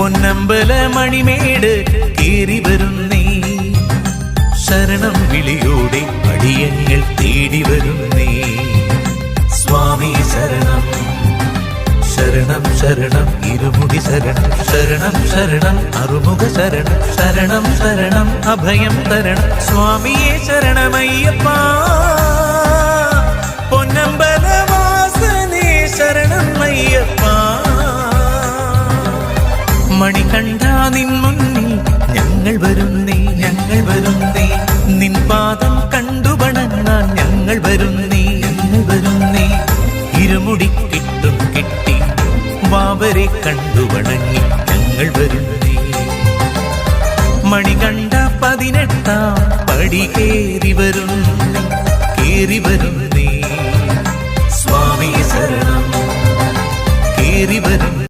പൊന്നമ്പല മണിമേട് കേറി വരുന്നേ, ശരണം വിളിയോടെ അടിയങ്ങൾ തേടി വരുന്നേ. സ്വാമി ശരണം ശരണം ശരണം ഇരുമുടി ശരണം, ശരണം ശരണം അറുമുഖ ശരണം, ശരണം ശരണം അഭയം തരണം. സ്വാമിയെ ശരണമയ്യപ്പ, പൊന്നമ്പലവാസനേ ശരണം അയ്യപ്പ. മണികണ്ഠ നിൻ മുന്നിൽ ഞങ്ങൾ വരുന്നേ, ഞങ്ങൾ വരുന്നേ. നിൻ പാദം കണ്ടു വണങ്ങാൻ ഞങ്ങൾ വരുന്നേ, ഞങ്ങൾ വരുന്നേ. ഇരുമുടി കിട്ടും കിട്ടി വാവരെ കണ്ടു വണങ്ങി ഞങ്ങൾ വരുന്നേ. മണികണ്ഠ 18-ാം പടി കേറി വരുന്നേ, കേറി വരുന്നേ. സ്വാമി ശരണം കേറി വരുന്നു.